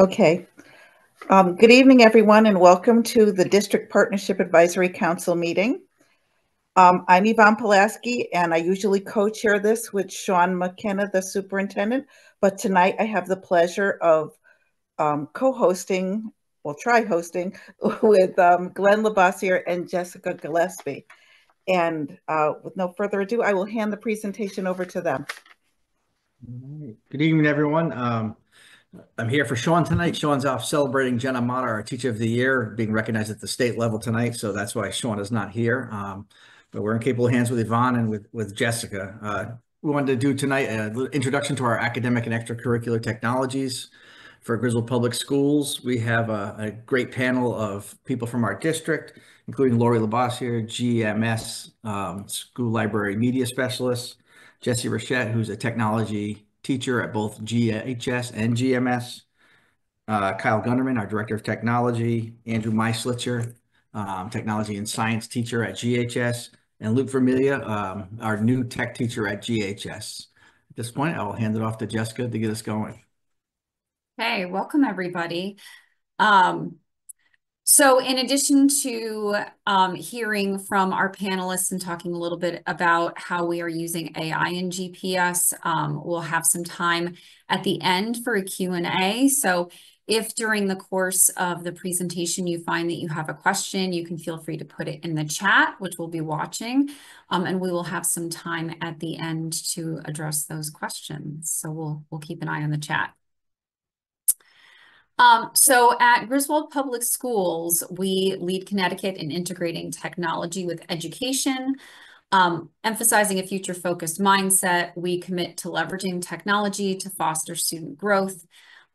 Okay. Good evening, everyone, and welcome to the District Partnership Advisory Council meeting. I'm Yvonne Pulaski, and I usually co-chair this with Sean McKenna, the superintendent, but tonight I have the pleasure of co-hosting, well, try hosting, with Glenn Labossiere and Jessica Gillespie. And with no further ado, I will hand the presentation over to them. All right. Good evening, everyone. I'm here for Sean tonight. Sean's off celebrating Jenna Mata, our Teacher of the Year, being recognized at the state level tonight. So that's why Sean is not here. But we're in capable hands with Yvonne and with Jessica. We wanted to do tonight a little introduction to our academic and extracurricular technologies for Griswold Public Schools. We have a great panel of people from our district, including Lori Labossiere, GMS, School Library Media Specialist, Jesse Rochette, who's a technology teacher at both GHS and GMS, Kyle Gunderman, our Director of Technology, Andrew Meislitzer, Technology and Science teacher at GHS, and Luke Vermilia, our new tech teacher at GHS. At this point, I will hand it off to Jessica to get us going. Hey, welcome everybody. So in addition to hearing from our panelists and talking a little bit about how we are using AI in GPS, we'll have some time at the end for a Q&A. So if during the course of the presentation you find that you have a question, you can feel free to put it in the chat, which we'll be watching, and we will have some time at the end to address those questions. So we'll keep an eye on the chat. So at Griswold Public Schools, we lead Connecticut in integrating technology with education, emphasizing a future-focused mindset. We commit to leveraging technology to foster student growth.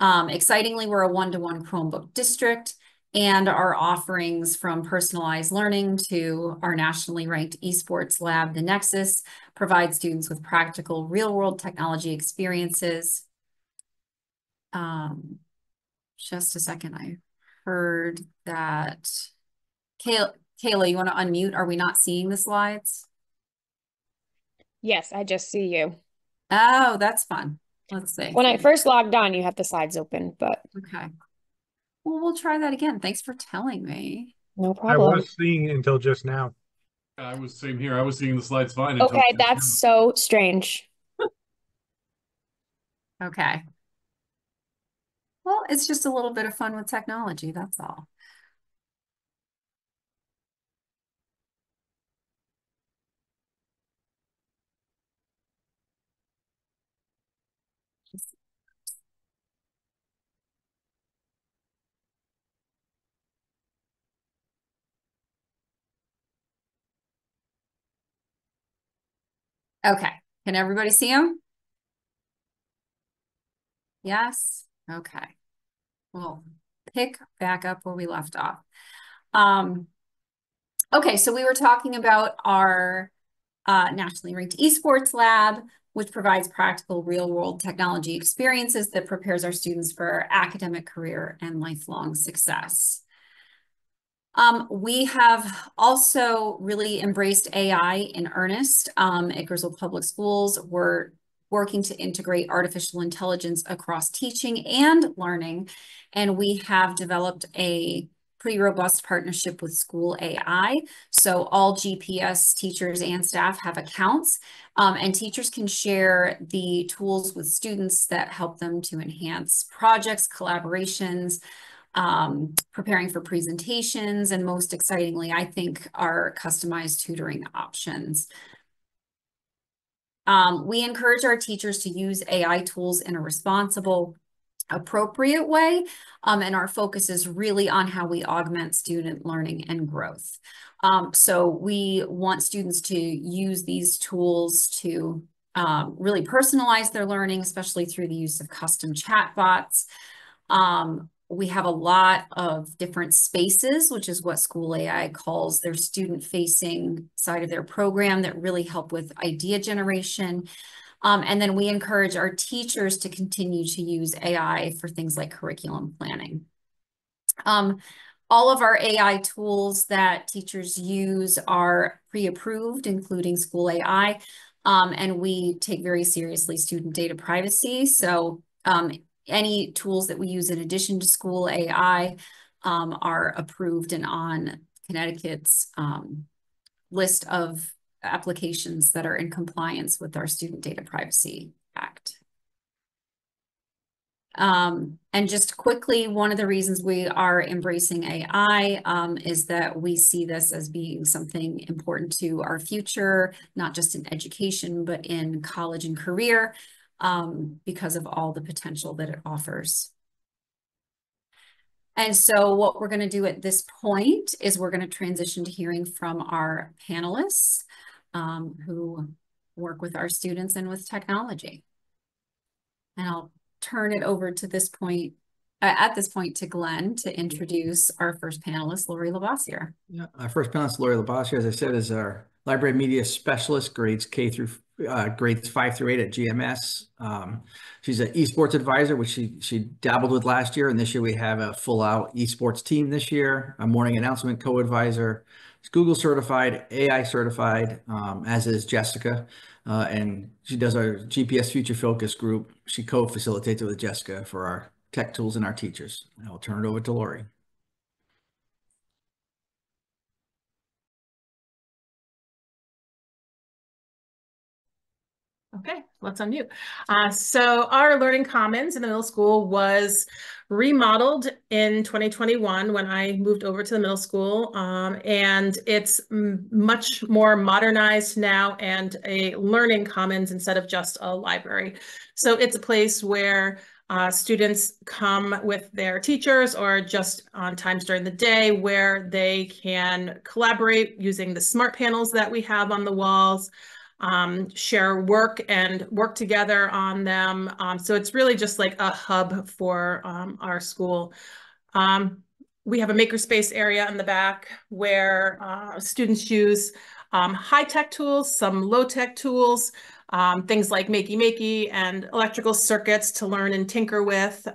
Excitingly, we're a one-to-one Chromebook district, and our offerings from personalized learning to our nationally ranked esports lab, the Nexus, provide students with practical real-world technology experiences. Just a second, I heard that. Kayla, you want to unmute? Are we not seeing the slides? Yes, I just see you. Oh, that's fun. Let's see. When I first logged on, you have the slides open, but. Okay. Well, we'll try that again. Thanks for telling me. No problem. I was seeing it until just now. I was same here. I was seeing the slides fine. Okay, that's so strange. Okay. Well, it's just a little bit of fun with technology, that's all. Okay, can everybody see them? Yes? Okay. We'll pick back up where we left off. Okay, so we were talking about our nationally ranked esports lab, which provides practical real-world technology experiences that prepares our students for academic, career, and lifelong success. We have also really embraced AI in earnest at Griswold Public Schools. We're working to integrate artificial intelligence across teaching and learning, and we have developed a pretty robust partnership with School AI. So all GPS teachers and staff have accounts, and teachers can share the tools with students that help them to enhance projects, collaborations, preparing for presentations, and most excitingly, I think, our customized tutoring options. We encourage our teachers to use AI tools in a responsible, appropriate way, and our focus is really on how we augment student learning and growth. So we want students to use these tools to really personalize their learning, especially through the use of custom chatbots. We have a lot of different spaces, which is what School AI calls their student-facing side of their program, that really help with idea generation. And then we encourage our teachers to continue to use AI for things like curriculum planning. All of our AI tools that teachers use are pre-approved, including School AI, and we take very seriously student data privacy. So any tools that we use in addition to school AI are approved and on Connecticut's list of applications that are in compliance with our Student Data Privacy Act. And just quickly, one of the reasons we are embracing AI is that we see this as being something important to our future, not just in education, but in college and career, because of all the potential that it offers. And so what we're going to do at this point is we're going to transition to hearing from our panelists who work with our students and with technology. And I'll turn it over to this point, at this point, to Glenn to introduce our first panelist, Lori Labossiere. Yeah, our first panelist, Lori Labossiere, as I said, is our library media specialist, grades 5 through 8 at GMS. She's an esports advisor, which she dabbled with last year, and this year we have a full-out esports team this year. A morning announcement co-advisor. She's Google certified, AI certified, as is Jessica. And she does our GPS Future Focus group. She co-facilitates it with Jessica for our tech tools and our teachers. I'll turn it over to Lori. Okay, let's unmute. So our Learning Commons in the middle school was remodeled in 2021 when I moved over to the middle school, and it's much more modernized now and a Learning Commons instead of just a library. So it's a place where students come with their teachers or just on times during the day where they can collaborate using the smart panels that we have on the walls, share work and work together on them. So it's really just like a hub for our school. We have a makerspace area in the back where students use high-tech tools, some low-tech tools, things like makey and electrical circuits to learn and tinker with,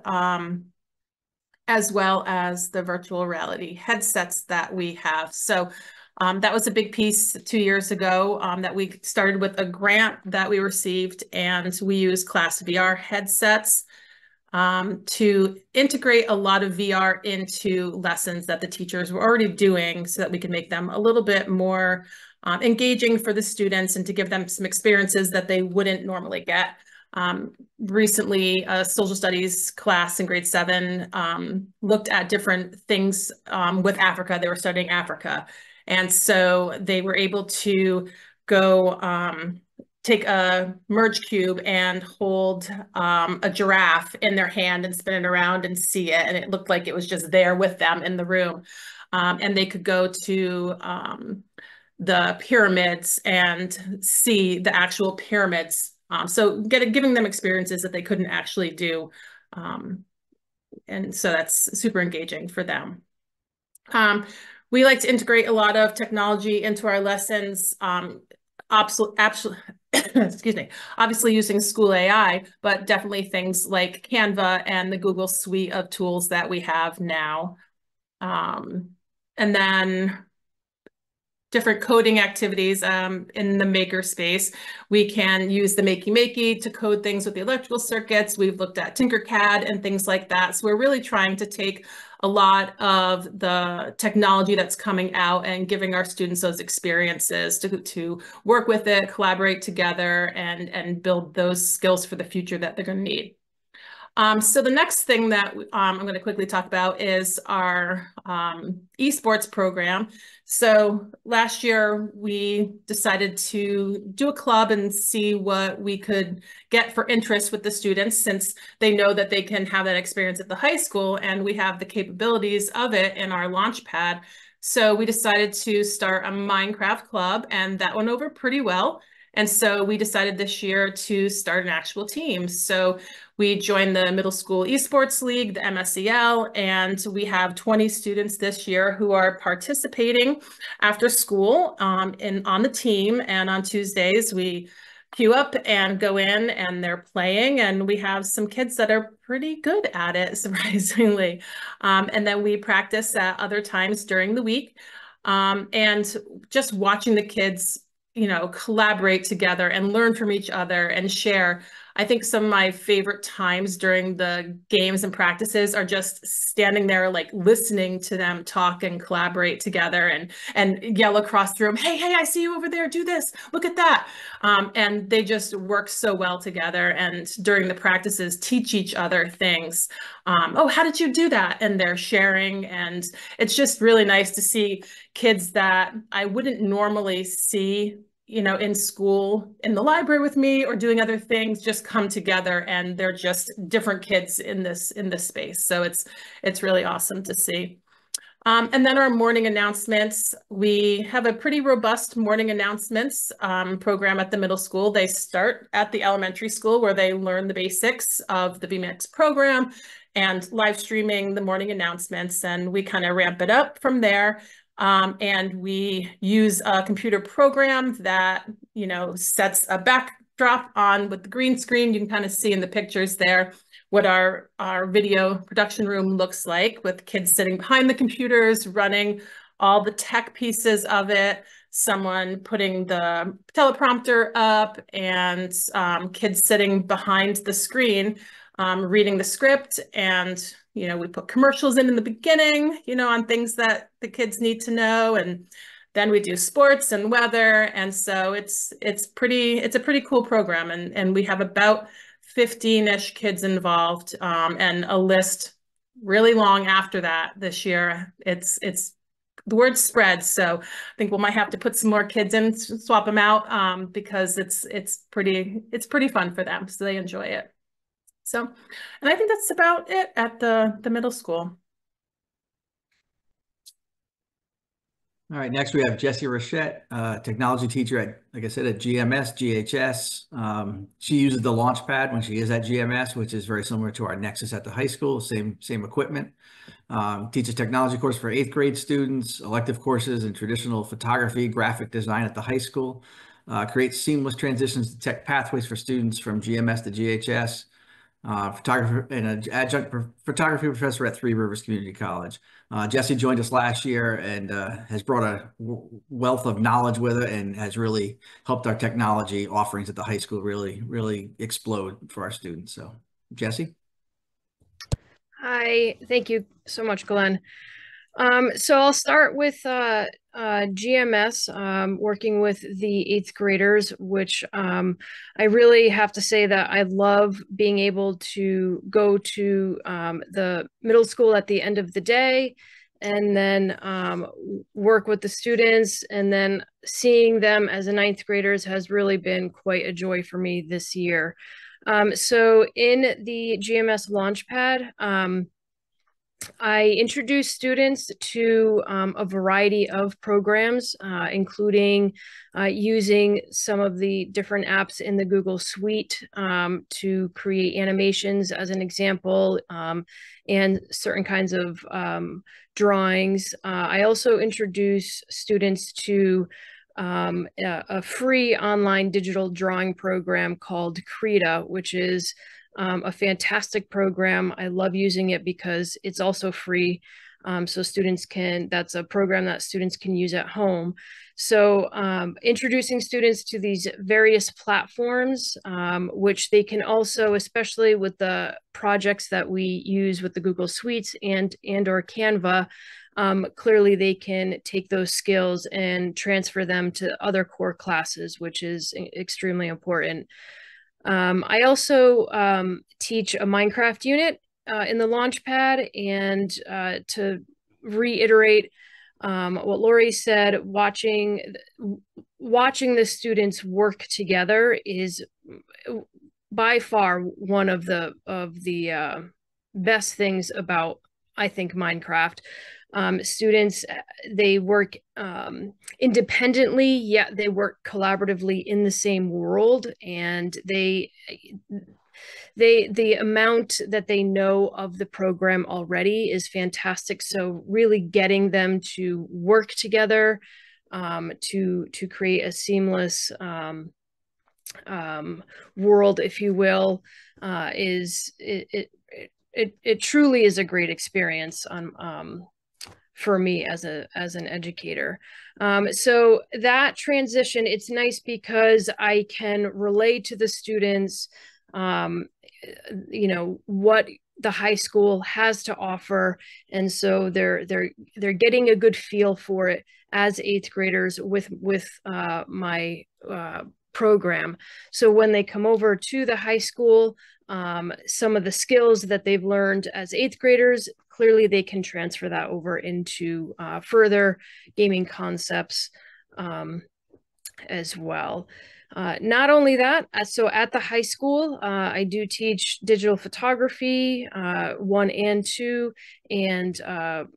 as well as the virtual reality headsets that we have. So that was a big piece 2 years ago that we started with a grant that we received, and we use Class VR headsets to integrate a lot of VR into lessons that the teachers were already doing so that we can make them a little bit more engaging for the students and to give them some experiences that they wouldn't normally get. Recently, a social studies class in grade 7 looked at different things with Africa. They were studying Africa. And so they were able to go take a merge cube and hold a giraffe in their hand and spin it around and see it. And it looked like it was just there with them in the room. And they could go to the pyramids and see the actual pyramids. So giving them experiences that they couldn't actually do. And so that's super engaging for them. We like to integrate a lot of technology into our lessons, excuse me, obviously using school AI, but definitely things like Canva and the Google suite of tools that we have now. And then different coding activities in the makerspace. We can use the Makey to code things with the electrical circuits. We've looked at Tinkercad and things like that. So we're really trying to take a lot of the technology that's coming out and giving our students those experiences to work with it, collaborate together, and build those skills for the future that they're going to need. So the next thing that I'm going to quickly talk about is our esports program. So last year we decided to do a club and see what we could get for interest with the students, since they know that they can have that experience at the high school and we have the capabilities of it in our Launchpad. So we decided to start a Minecraft club, and that went over pretty well. And so we decided this year to start an actual team. So we joined the Middle School Esports League, the MSEL, and we have 20 students this year who are participating after school on the team. And on Tuesdays, we queue up and go in and they're playing. And we have some kids that are pretty good at it, surprisingly. And then we practice at other times during the week. And just watching the kids, you know, collaborate together and learn from each other and share I think some of my favorite times during the games and practices are just standing there, like listening to them talk and collaborate together and yell across the room, hey, I see you over there, do this, look at that. And they just work so well together, and during the practices teach each other things. Oh, how did you do that? And they're sharing, and it's just really nice to see kids that I wouldn't normally see, you know, in school, in the library with me or doing other things, just come together, and they're just different kids in this space. So it's really awesome to see. And then our morning announcements. We have a pretty robust morning announcements program at the middle school. They start at the elementary school, where they learn the basics of the BMX program and live streaming the morning announcements, and we kind of ramp it up from there. And we use a computer program that, you know, sets a backdrop on with the green screen. You can kind of see in the pictures there what our video production room looks like, with kids sitting behind the computers, running all the tech pieces of it, someone putting the teleprompter up, and kids sitting behind the screen reading the script. And, you know, we put commercials in the beginning, you know, on things that the kids need to know. And then we do sports and weather. And so it's a pretty cool program. And we have about 15-ish kids involved, and a list really long after that this year. It's the word spreads. So I think we might have to put some more kids in, swap them out, because it's pretty fun for them. So they enjoy it. So, and I think that's about it at the middle school. All right, next we have Jessie Rochette, technology teacher at, like I said, at GMS, GHS. She uses the Launchpad when she is at GMS, which is very similar to our Nexus at the high school, same equipment. Teaches technology course for 8th grade students, elective courses in traditional photography, graphic design at the high school. Creates seamless transitions to tech pathways for students from GMS to GHS. Photographer and an adjunct photography professor at Three Rivers Community College. Jessie joined us last year and has brought a wealth of knowledge with her, and has really helped our technology offerings at the high school really explode for our students. So, Jessie. Hi, thank you so much, Glenn. So I'll start with GMS, working with the 8th graders, which I really have to say that I love being able to go to the middle school at the end of the day, and then work with the students, and then seeing them as a 9th graders has really been quite a joy for me this year. So in the GMS Launchpad, I introduce students to a variety of programs, including using some of the different apps in the Google Suite to create animations, as an example, and certain kinds of drawings. I also introduce students to a free online digital drawing program called Krita, which is a fantastic program. I love using it because it's also free. So that's a program that students can use at home. So introducing students to these various platforms, which they can also, especially with the projects that we use with the Google Suites and or Canva, clearly they can take those skills and transfer them to other core classes, which is extremely important. I also teach a Minecraft unit in the Launchpad, and to reiterate what Lori said, watching the students work together is by far one of the best things about, I think, Minecraft. Students, they work independently, yet they work collaboratively in the same world, and the amount that they know of the program already is fantastic. So really getting them to work together to create a seamless world, if you will, it truly is a great experience for me as an educator. So that transition, it's nice because I can relay to the students you know, what the high school has to offer. And so they're getting a good feel for it as 8th graders with my program. So when they come over to the high school, some of the skills that they've learned as 8th graders, clearly they can transfer that over into further gaming concepts as well. Not only that, so at the high school, I do teach digital photography 1 and 2, and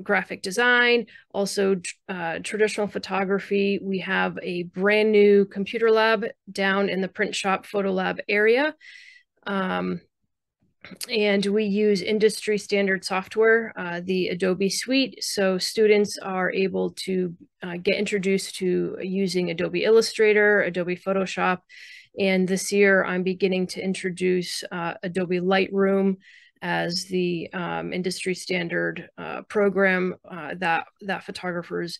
graphic design, also traditional photography. We have a brand new computer lab down in the print shop photo lab area. And we use industry standard software, the Adobe Suite. So students are able to get introduced to using Adobe Illustrator, Adobe Photoshop. And this year I'm beginning to introduce Adobe Lightroom as the industry standard program that photographers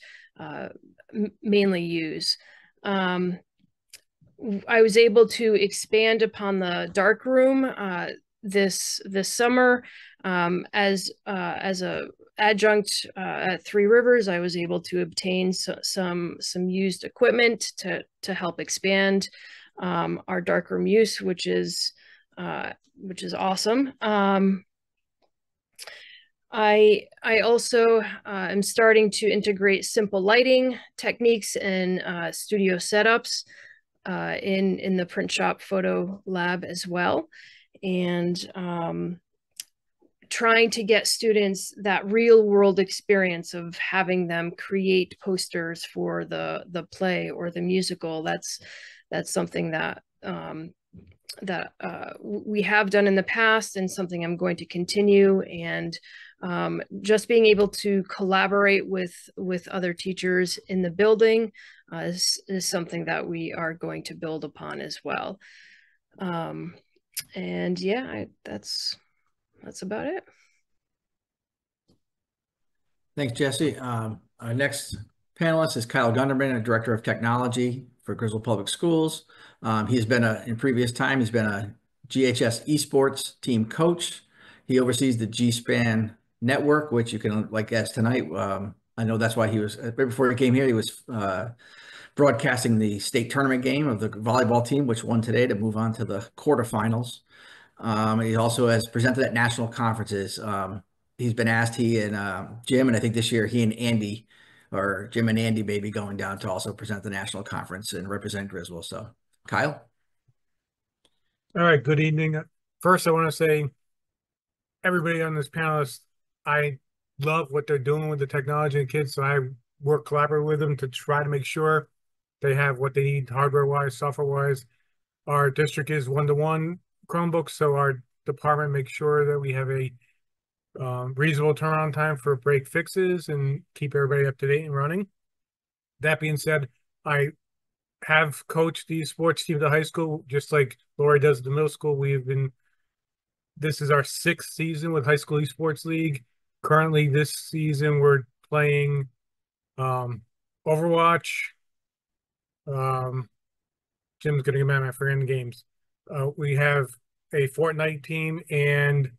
mainly use. I was able to expand upon the darkroom this summer as a adjunct at Three Rivers. I was able to obtain some used equipment to help expand our darkroom use, which is awesome. I also am starting to integrate simple lighting techniques and studio setups in the print shop photo lab as well. And trying to get students that real world experience of having them create posters for the play or the musical. That's something that we have done in the past, and something I'm going to continue. And just being able to collaborate with other teachers in the building is something that we are going to build upon as well. And yeah, that's about it. Thanks, Jesse. Our next panelist is Kyle Gunderman, a Director of Technology for Griswold Public Schools. He's been in previous time, he's been a GHS esports team coach. He oversees the G-Span network, which you can, like as tonight, I know that's why he was, right before he came here, he was broadcasting the state tournament game of the volleyball team, which won today to move on to the quarterfinals. He also has presented at national conferences. He's been asked, he and Jim, and I think this year he and Andy, or Jim and Andy, may be going down to also present the national conference and represent Griswold. So, Kyle. All right, good evening. First, I want to say, everybody on this panel, I love what they're doing with the technology and kids, so I work collaboratively with them to try to make sure they have what they need hardware-wise, software-wise. Our district is 1-to-1 Chromebooks, so our department makes sure that we have a reasonable turnaround time for break fixes and keep everybody up to date and running. That being said, I have coached the sports team at the high school, just like Lori does at the middle school. This is our 6th season with High School Esports League. Currently, this season, we're playing Overwatch. Jim's going to get mad at me for in games. We have a Fortnite team and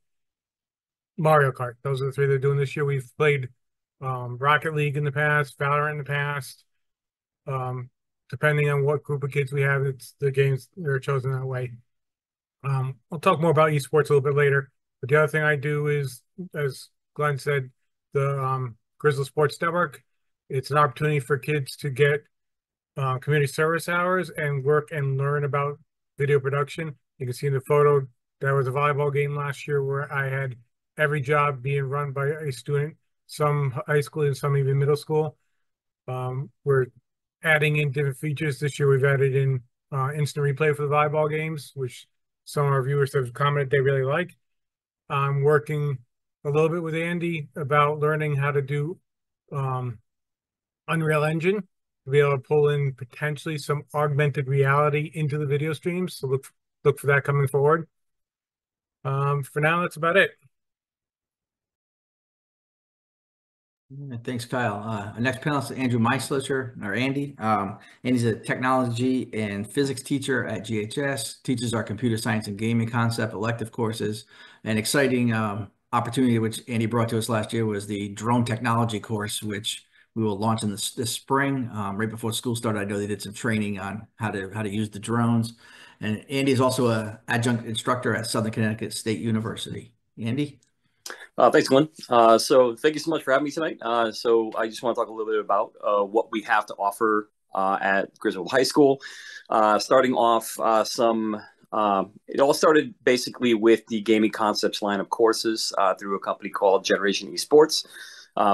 Mario Kart. Those are the 3 they're doing this year. We've played Rocket League in the past, Valorant in the past. Depending on what group of kids we have, it's the games that are chosen that way. I'll talk more about esports a little bit later. But the other thing I do is, as Glenn said, the Griswold Sports Network. It's an opportunity for kids to get community service hours and work and learn about video production. You can see in the photo, there was a volleyball game last year where I had every job being run by a student, some high school and some even middle school. We're adding in different features. This year we've added in instant replay for the volleyball games, which some of our viewers have commented they really like. I'm working a little bit with Andy about learning how to do Unreal Engine to be able to pull in potentially some augmented reality into the video streams. So look for that coming forward. For now, that's about it. Thanks, Kyle. Our next panelist is Andrew Meislicher, or Andy. Andy's a technology and physics teacher at GHS, teaches our computer science and gaming concept elective courses. An exciting opportunity which Andy brought to us last year was the drone technology course, which we will launch in this spring. Right before school started, I know they did some training on how to use the drones. And Andy is also an adjunct instructor at Southern Connecticut State University. Andy? Thanks, Glenn. So thank you so much for having me tonight. So I just want to talk a little bit about what we have to offer at Griswold High School. Starting off it all started basically with the gaming concepts line of courses through a company called Generation Esports.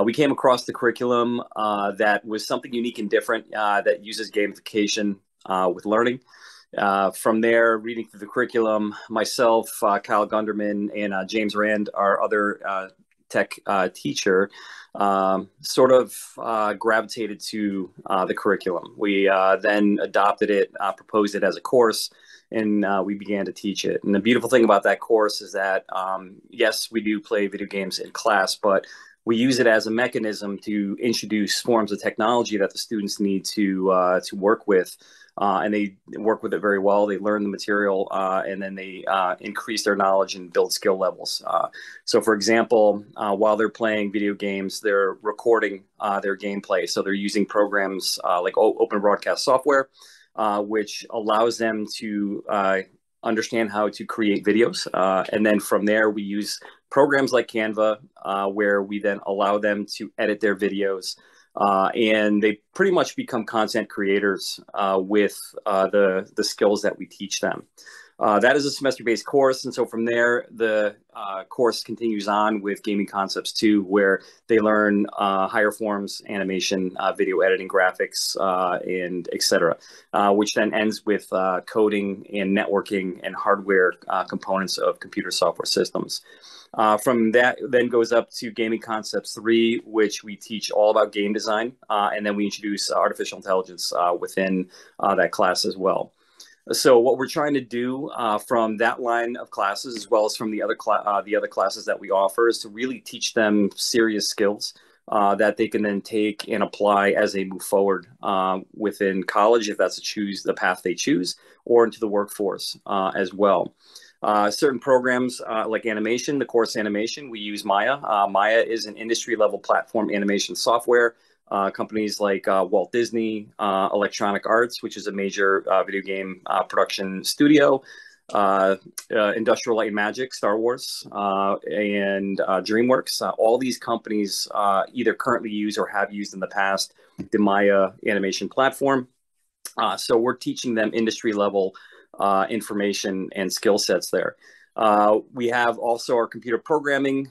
We came across the curriculum that was something unique and different that uses gamification with learning. From there, reading through the curriculum, myself, Kyle Gunderman, and James Rand, our other tech teacher, sort of gravitated to the curriculum. We then adopted it, proposed it as a course, and we began to teach it. And the beautiful thing about that course is that, yes, we do play video games in class, but we use it as a mechanism to introduce forms of technology that the students need to work with. And they work with it very well. They learn the material and then they increase their knowledge and build skill levels. So for example, while they're playing video games, they're recording their gameplay. So they're using programs like open broadcast software, which allows them to understand how to create videos. And then from there, we use programs like Canva, where we then allow them to edit their videos. And they pretty much become content creators with the skills that we teach them. That is a semester-based course. And so from there, the course continues on with Gaming Concepts 2, where they learn higher forms, animation, video editing, graphics, and et cetera, which then ends with coding and networking and hardware components of computer software systems. From that then goes up to Gaming Concepts 3, which we teach all about game design, and then we introduce artificial intelligence within that class as well. So what we're trying to do from that line of classes, as well as from the other classes that we offer, is to really teach them serious skills that they can then take and apply as they move forward within college, if that's the path they choose, or into the workforce as well. Certain programs like animation, the course animation, we use Maya. Maya is an industry-level platform animation software. Companies like Walt Disney, Electronic Arts, which is a major video game production studio, Industrial Light and Magic, Star Wars, and DreamWorks. All these companies either currently use or have used in the past the Maya animation platform. So we're teaching them industry-level information and skill sets there. We have also our computer programming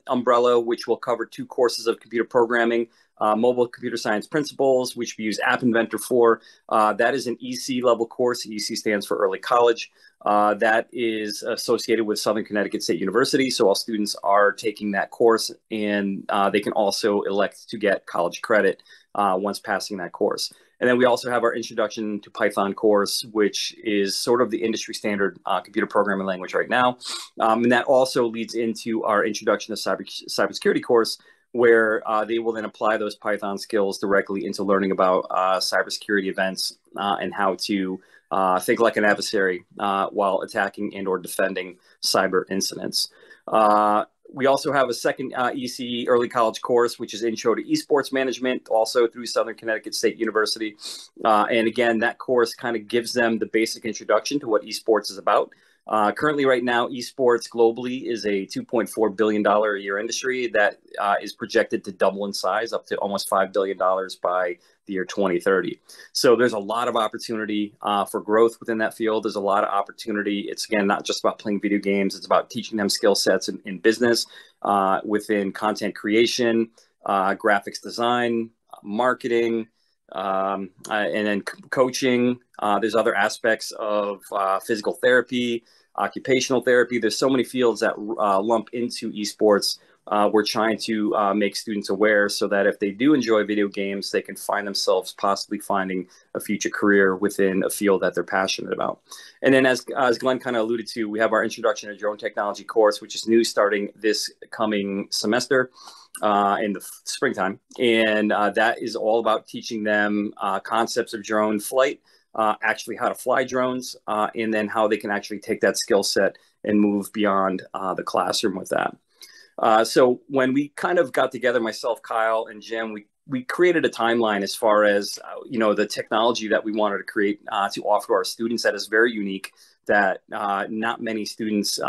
umbrella, which will cover 2 courses of computer programming. Mobile Computer Science Principles, which we use App Inventor for. That is an EC level course. EC stands for Early College. That is associated with Southern Connecticut State University. So all students are taking that course, and they can also elect to get college credit once passing that course. And then we also have our Introduction to Python course, which is sort of the industry standard computer programming language right now. And that also leads into our Introduction to Cybersecurity course, where they will then apply those Python skills directly into learning about cybersecurity events and how to think like an adversary while attacking and or defending cyber incidents. We also have a second EC early college course, which is Intro to Esports Management, also through Southern Connecticut State University. And again, that course kind of gives them the basic introduction to what esports is about. Currently, right now, esports globally is a $2.4 billion a year industry that is projected to double in size up to almost $5 billion by the year 2030. So there's a lot of opportunity for growth within that field. There's a lot of opportunity. It's, again, not just about playing video games. It's about teaching them skill sets in business, within content creation, graphics design, marketing, and then coaching. There's other aspects of physical therapy, occupational therapy. There's so many fields that lump into esports. We're trying to make students aware so that if they do enjoy video games, they can find themselves possibly finding a future career within a field that they're passionate about. And then as Glenn kind of alluded to, we have our Introduction to Drone Technology course, which is new starting this coming semester. in the springtime. And that is all about teaching them concepts of drone flight, actually how to fly drones, and then how they can actually take that skill set and move beyond the classroom with that. So when we kind of got together, myself, Kyle, and Jim, we created a timeline as far as, the technology that we wanted to create to offer to our students that is very unique, that not many students,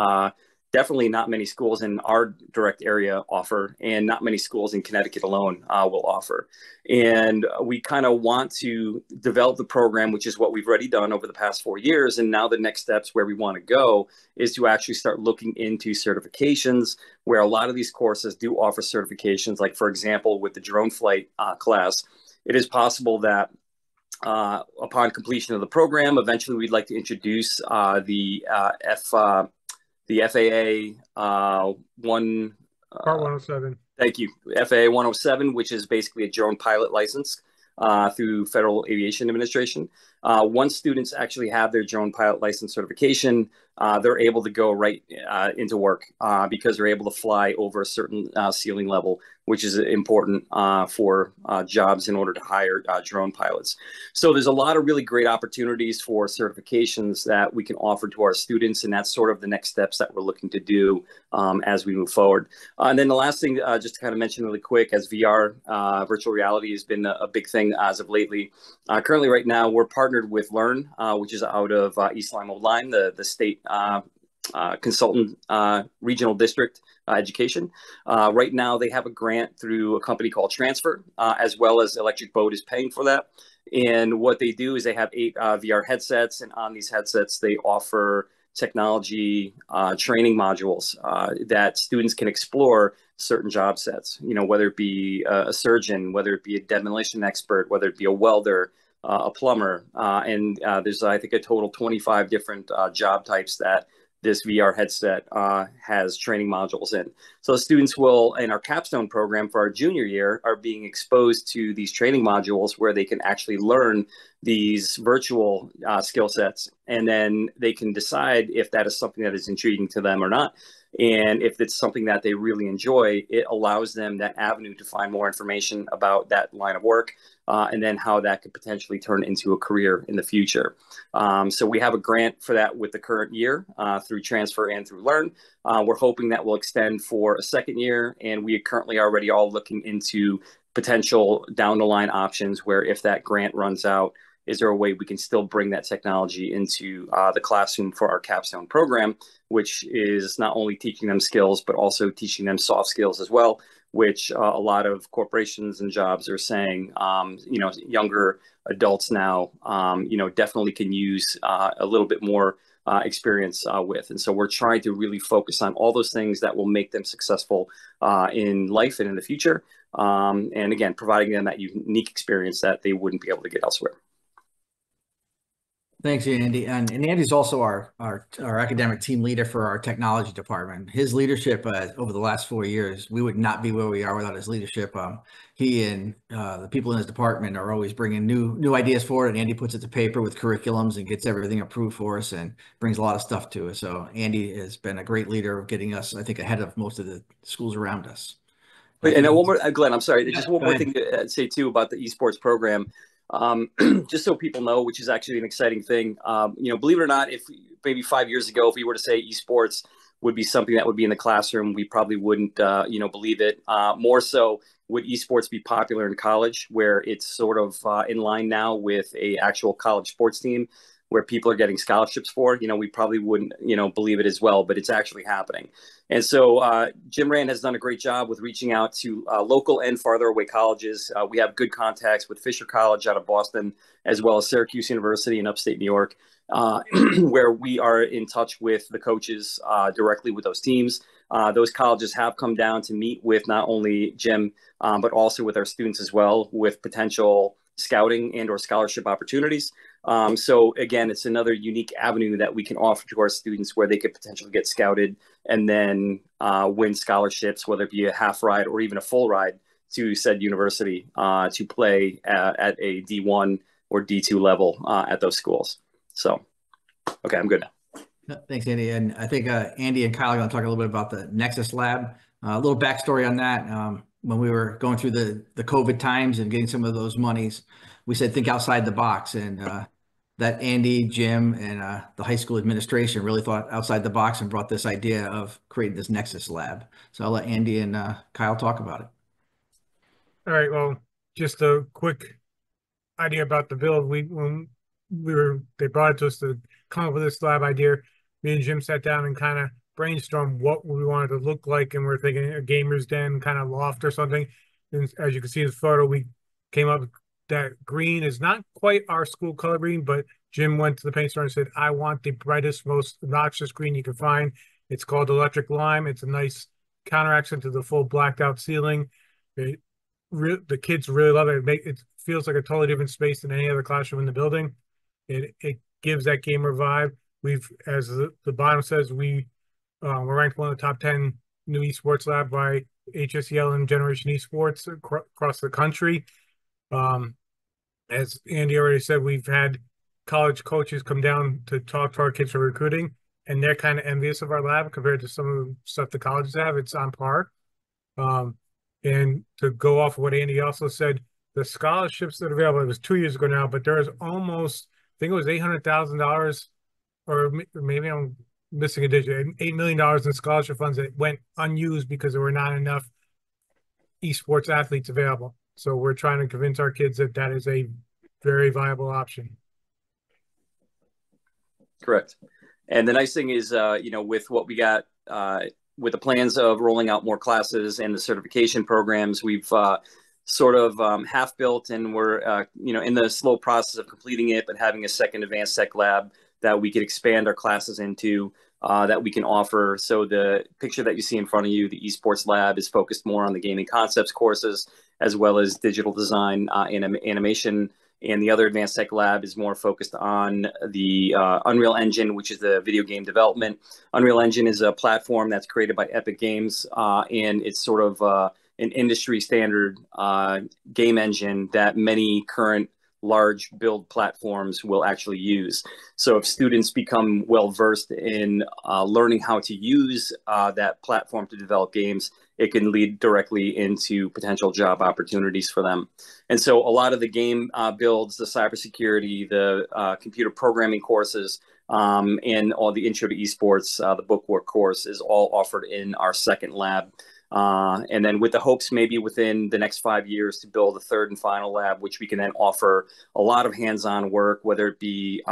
definitely not many schools in our direct area offer, and not many schools in Connecticut alone will offer. And we kind of want to develop the program, which is what we've already done over the past 4 years. And now the next steps where we want to go is to actually start looking into certifications, where a lot of these courses do offer certifications. Like, for example, with the drone flight class, it is possible that upon completion of the program, eventually we'd like to introduce the FAA Part 107. Thank you. FAA 107, which is basically a drone pilot license through Federal Aviation Administration. Once students actually have their drone pilot license certification, they're able to go right into work because they're able to fly over a certain ceiling level, which is important for jobs in order to hire drone pilots. So there's a lot of really great opportunities for certifications that we can offer to our students, and that's sort of the next steps that we're looking to do as we move forward. And then the last thing, just to kind of mention really quick, as VR, virtual reality has been a big thing as of lately. Currently, right now, we're partnered with Learn, which is out of East Lyme Old Lyme, the state consultant regional district education. Right now, they have a grant through a company called Transfer, as well as Electric Boat is paying for that. And what they do is they have 8 VR headsets, and on these headsets, they offer technology training modules that students can explore certain job sets, whether it be a surgeon, whether it be a demolition expert, whether it be a welder, a plumber. And there's, I think, a total 25 different job types that this VR headset has training modules in. So students will, in our capstone program for our junior year, are being exposed to these training modules where they can actually learn these virtual skill sets, and then they can decide if that is something that is intriguing to them or not. And if it's something that they really enjoy, it allows them that avenue to find more information about that line of work, and then how that could potentially turn into a career in the future. So we have a grant for that with the current year through Transfer and through Learn. We're hoping that will extend for a second year, and we are currently already all looking into potential down the line options where if that grant runs out, is there a way we can still bring that technology into the classroom for our capstone program, which is not only teaching them skills, but also teaching them soft skills as well, which a lot of corporations and jobs are saying, younger adults now, definitely can use a little bit more experience with. And so we're trying to really focus on all those things that will make them successful in life and in the future. And again, providing them that unique experience that they wouldn't be able to get elsewhere. Thanks, Andy. And Andy's also our academic team leader for our technology department. His leadership over the last 4 years, we would not be where we are without his leadership. He and the people in his department are always bringing new ideas forward, and Andy puts it to paper with curriculums and gets everything approved for us and brings a lot of stuff to us. So Andy has been a great leader of getting us, I think, ahead of most of the schools around us. And one more, Glenn, I'm sorry, just one more thing to say too about the esports program. Just so people know, which is actually an exciting thing. Believe it or not, if maybe 5 years ago, if we were to say esports would be something that would be in the classroom, we probably wouldn't, believe it. More so, would esports be popular in college, where it's sort of in line now with a actual college sports team where people are getting scholarships for, we probably wouldn't, believe it as well, but it's actually happening. And so Jim Rand has done a great job with reaching out to local and farther away colleges. We have good contacts with Fisher College out of Boston, as well as Syracuse University in upstate New York, where we are in touch with the coaches directly with those teams. Those colleges have come down to meet with not only Jim, but also with our students as well, with potential scouting and or scholarship opportunities. So again, it's another unique avenue that we can offer to our students where they could potentially get scouted and then win scholarships, whether it be a half ride or even a full ride to said university to play at a D1 or D2 level at those schools. So, okay, I'm good now. Thanks, Andy. And I think Andy and Kyle are going to talk a little bit about the Nexus Lab. A little backstory on that. when we were going through the COVID times and getting some of those monies, we said, think outside the box. And that Andy, Jim, and the high school administration really thought outside the box and brought this idea of creating this Nexus Lab. So I'll let Andy and Kyle talk about it. All right, well, just a quick idea about the build. They brought it to us to come up with this lab idea. Me and Jim sat down and kind of brainstormed what we wanted to look like, and we're thinking a gamer's den, kind of loft or something. And as you can see in the photo, we came up that green is not quite our school color green, but Jim went to the paint store and said, I want the brightest, most obnoxious green you can find. It's called electric lime. It's a nice counter accent to the full blacked out ceiling. The kids really love it. It feels like a totally different space than any other classroom in the building. It gives that gamer vibe. As the bottom says, we're ranked one of the top 10 new esports lab by HSEL and Generation Esports across the country. As Andy already said, we've had college coaches come down to talk to our kids for recruiting, and they're kind of envious of our lab compared to some of the stuff the colleges have. It's on par. And to go off of what Andy also said, the scholarships that are available, it was 2 years ago now, but there's almost, I think it was $800,000, or maybe I'm missing a digit, $8 million in scholarship funds that went unused because there were not enough esports athletes available. So we're trying to convince our kids that that is a very viable option. Correct. And the nice thing is, with what we got, with the plans of rolling out more classes and the certification programs, we've sort of half built, and we're in the slow process of completing it, but having a second advanced tech lab that we could expand our classes into, that we can offer. So the picture that you see in front of you, the esports lab, is focused more on the gaming concepts courses, as well as digital design, animation. And the other advanced tech lab is more focused on the Unreal Engine, which is the video game development. Unreal Engine is a platform that's created by Epic Games, and it's sort of an industry standard game engine that many current large build platforms will actually use. So if students become well versed in learning how to use that platform to develop games, it can lead directly into potential job opportunities for them. And so a lot of the game builds, the cybersecurity, the computer programming courses, and all the intro to esports, the bookwork course, is all offered in our second lab. And then with the hopes maybe within the next 5 years to build a third and final lab, which we can then offer a lot of hands-on work, whether it be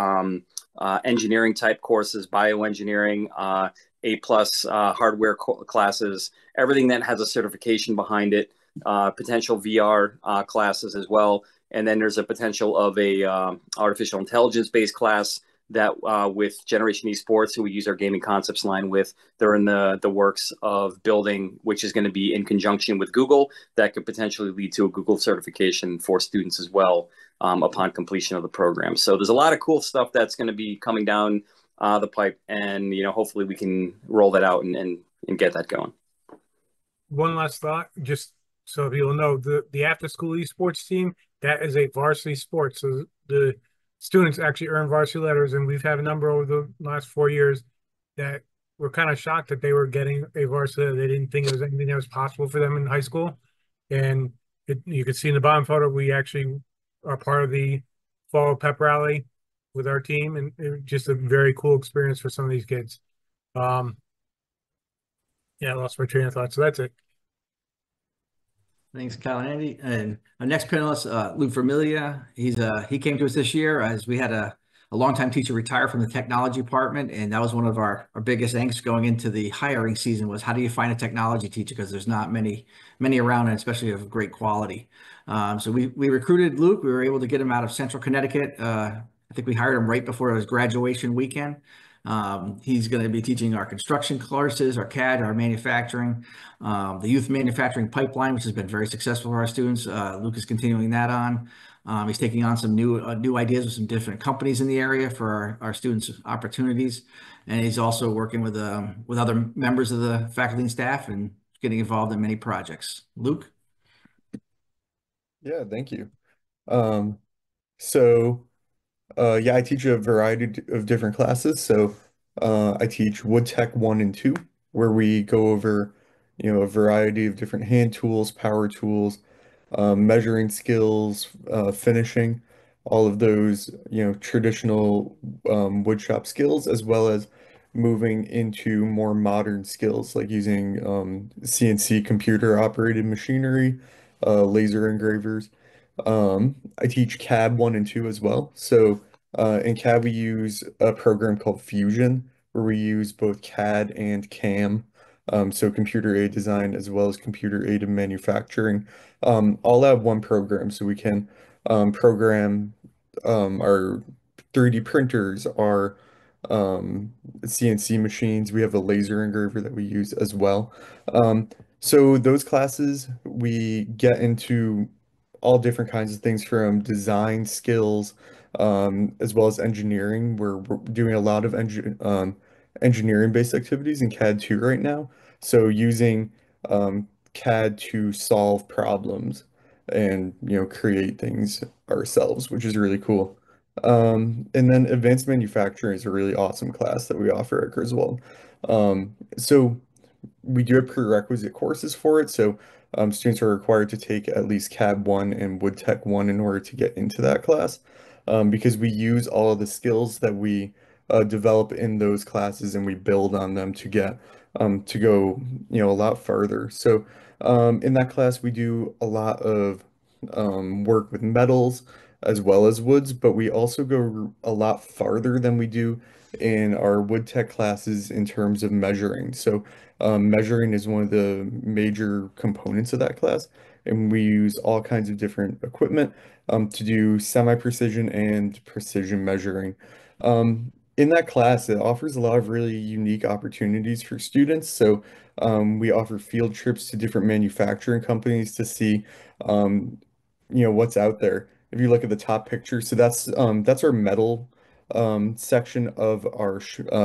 engineering type courses, bioengineering, A+ hardware classes, everything that has a certification behind it, potential VR classes as well. And then there's a potential of a artificial intelligence-based class that with Generation Esports, who we use our gaming concepts line with, they're in the works of building, which is going to be in conjunction with Google, that could potentially lead to a Google certification for students as well upon completion of the program. So there's a lot of cool stuff that's going to be coming down the pipe, and hopefully we can roll that out and get that going. One last thought, just so people know, the after school esports team, that is a varsity sport. So the students actually earn varsity letters, and we've had a number over the last 4 years that were kind of shocked that they were getting a varsity letter. They didn't think it was anything that was possible for them in high school. And you can see in the bottom photo, we actually are part of the fall pep rally with our team, and it was just a very cool experience for some of these kids. Yeah, I lost my train of thought, so that's it. Thanks, Kyle and Andy. And our next panelist, Lou Vermilia. He came to us this year as we had a longtime teacher retire from the technology department, and that was one of our biggest angst going into the hiring season, was how do you find a technology teacher, because there's not many around, and especially of great quality. So we recruited Luke. We were able to get him out of Central Connecticut. I think we hired him right before his graduation weekend. He's going to be teaching our construction courses, our CAD, our manufacturing, the youth manufacturing pipeline, which has been very successful for our students. Luke is continuing that on. He's taking on some new ideas with some different companies in the area for our students' opportunities. And he's also working with other members of the faculty and staff and getting involved in many projects. Luke? Yeah, thank you. Yeah, I teach a variety of different classes. So I teach Wood Tech 1 and 2, where we go over a variety of different hand tools, power tools, measuring skills, finishing, all of those, traditional woodshop skills, as well as moving into more modern skills like using CNC computer operated machinery, laser engravers. I teach CAD 1 and 2 as well. So in CAD, we use a program called Fusion, where we use both CAD and CAM, so computer aided design as well as computer aided manufacturing, all out of one program. So we can program our 3D printers, our CNC machines. We have a laser engraver that we use as well. So those classes, we get into all different kinds of things from design skills, as well as engineering. We're doing a lot of engineering-based activities in CAD 2 right now. So using CAD to solve problems and create things ourselves, which is really cool. And then advanced manufacturing is a really awesome class that we offer at Griswold. So we do have prerequisite courses for it. So students are required to take at least CAD 1 and Wood Tech 1 in order to get into that class, because we use all of the skills that we develop in those classes and we build on them to get to go a lot farther. So in that class, we do a lot of work with metals as well as woods, but we also go a lot farther than we do in our wood tech classes in terms of measuring. So measuring is one of the major components of that class, and we use all kinds of different equipment to do semi-precision and precision measuring. In that class, it offers a lot of really unique opportunities for students. So we offer field trips to different manufacturing companies to see, what's out there. If you look at the top picture, so that's our metal section of our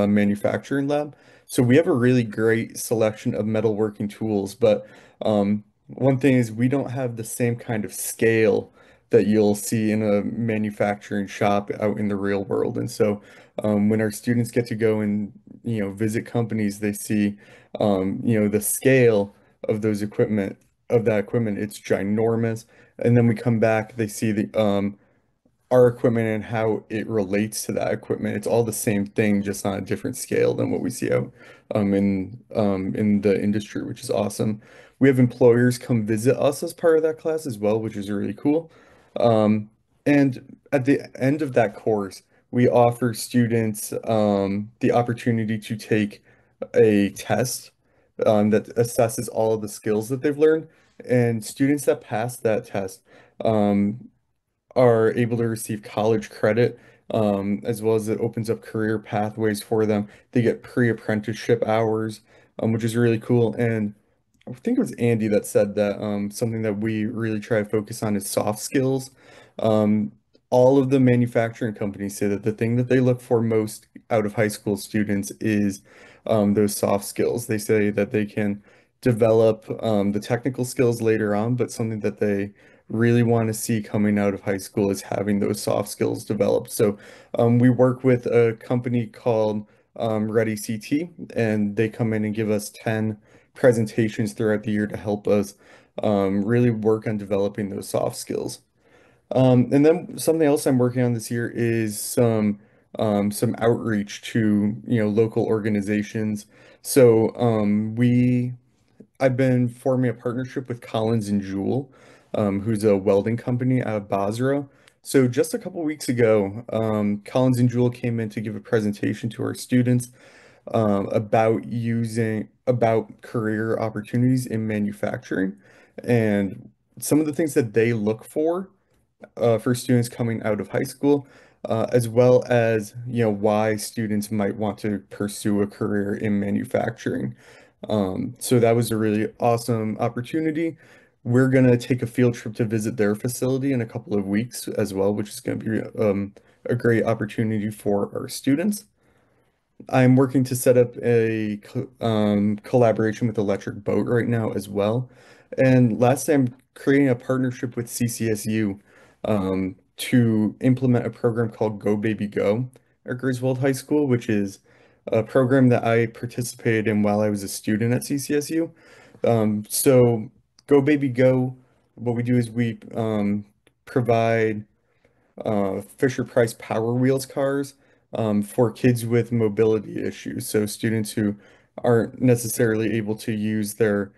manufacturing lab. So we have a really great selection of metalworking tools, but one thing is we don't have the same kind of scale that you'll see in a manufacturing shop out in the real world. And so when our students get to go and visit companies, they see the scale of those equipment of that equipment. It's ginormous. And then we come back, they see the our equipment and how it relates to that equipment. It's all the same thing, just on a different scale than what we see out in the industry, which is awesome. We have employers come visit us as part of that class as well, which is really cool. And at the end of that course, we offer students the opportunity to take a test that assesses all of the skills that they've learned. And students that pass that test are able to receive college credit, as well as it opens up career pathways for them. They get pre-apprenticeship hours, which is really cool. And I think it was Andy that said that something that we really try to focus on is soft skills. Um, all of the manufacturing companies say that the thing that they look for most out of high school students is those soft skills. They say that they can develop the technical skills later on, but something that they really want to see coming out of high school is having those soft skills developed. So we work with a company called Ready CT, and they come in and give us 10 presentations throughout the year to help us really work on developing those soft skills. And then something else I'm working on this year is some outreach to local organizations. So I've been forming a partnership with Collins and Jewell, who's a welding company out of Basra. So just a couple weeks ago, Collins and Jewell came in to give a presentation to our students about career opportunities in manufacturing and some of the things that they look for students coming out of high school, as well as why students might want to pursue a career in manufacturing. So that was a really awesome opportunity. We're gonna take a field trip to visit their facility in a couple of weeks as well, which is going to be a great opportunity for our students. I'm working to set up a collaboration with Electric Boat right now as well. And lastly, I'm creating a partnership with CCSU to implement a program called Go Baby Go at Griswold High School, which is a program that I participated in while I was a student at CCSU. So Go Baby Go, what we do is we provide Fisher Price Power Wheels cars for kids with mobility issues. So students who aren't necessarily able to use their,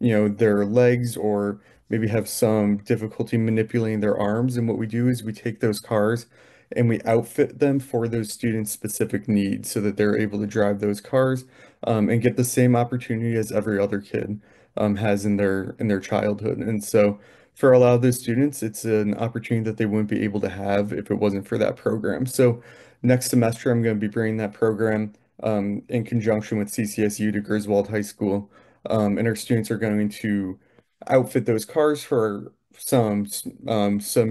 their legs, or maybe have some difficulty manipulating their arms. And what we do is we take those cars and we outfit them for those students' specific needs so that they're able to drive those cars and get the same opportunity as every other kid has in their childhood. And so for a lot of those students, it's an opportunity that they wouldn't be able to have if it wasn't for that program. So next semester, I'm going to be bringing that program in conjunction with CCSU to Griswold High School. And our students are going to outfit those cars for some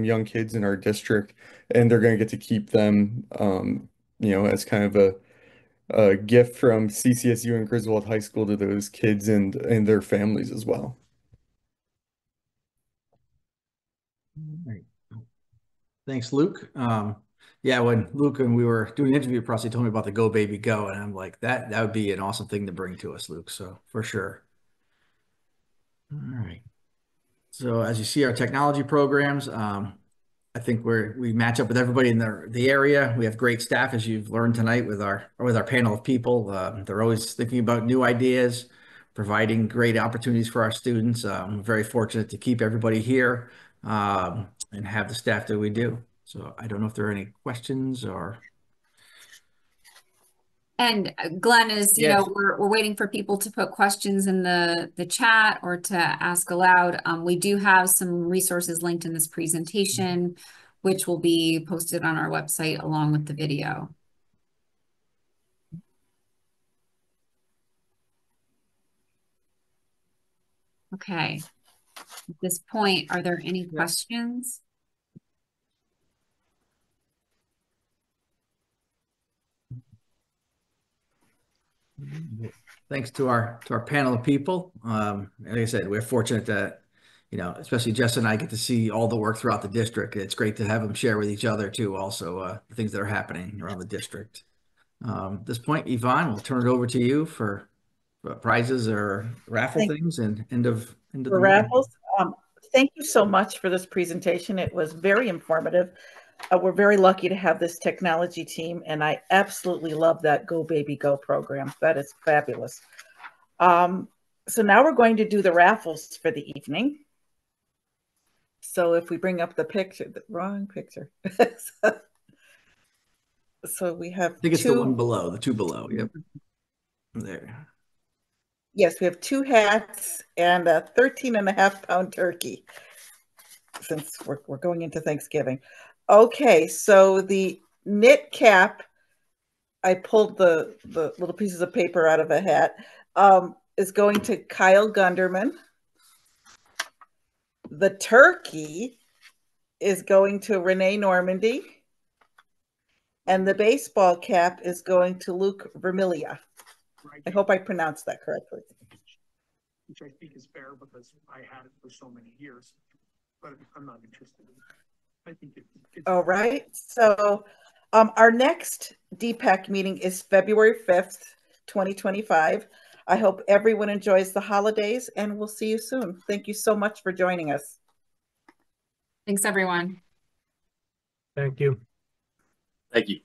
young kids in our district, and they're going to get to keep them, as kind of a gift from CCSU and Griswold High School to those kids and their families as well. Right. Thanks, Luke. Yeah, when Luke and we were doing the interview process, he told me about the Go Baby Go, and I'm like, that would be an awesome thing to bring to us, Luke. So for sure. All right. So as you see, our technology programs, I think we match up with everybody in the area. We have great staff, as you've learned tonight with our panel of people. They're always thinking about new ideas, providing great opportunities for our students. I'm very fortunate to keep everybody here and have the staff that we do. So I don't know if there are any questions or. And Glenn, is, you Yes. know, we're waiting for people to put questions in the chat or to ask aloud. We do have some resources linked in this presentation, which will be posted on our website along with the video. Okay. At this point, are there any questions? Thanks to our panel of people. Like I said, we're fortunate that, especially Jess and I get to see all the work throughout the district. It's great to have them share with each other too, also the things that are happening around the district. At this point, Yvonne, we'll turn it over to you for prizes or raffle things and end of the raffles. Thank you so much for this presentation. It was very informative. We're very lucky to have this technology team, and I absolutely love that Go Baby Go program. That is fabulous. So now we're going to do the raffles for the evening. So if we bring up the picture, the wrong picture. So we have I think it's the one below, the two below. Yep. There. Yes, we have 2 hats and a 13.5-pound turkey, since we're going into Thanksgiving. Okay, so the knit cap, I pulled the little pieces of paper out of a hat, is going to Kyle Gunderman. The turkey is going to Renee Normandy. And the baseball cap is going to Luke Vermilia. I hope I pronounced that correctly. Which I think is fair because I had it for so many years, but I'm not interested in that. I think it's all right. So our next DPAC meeting is February 5th, 2025. I hope everyone enjoys the holidays, and we'll see you soon. Thank you so much for joining us. Thanks, everyone. Thank you. Thank you.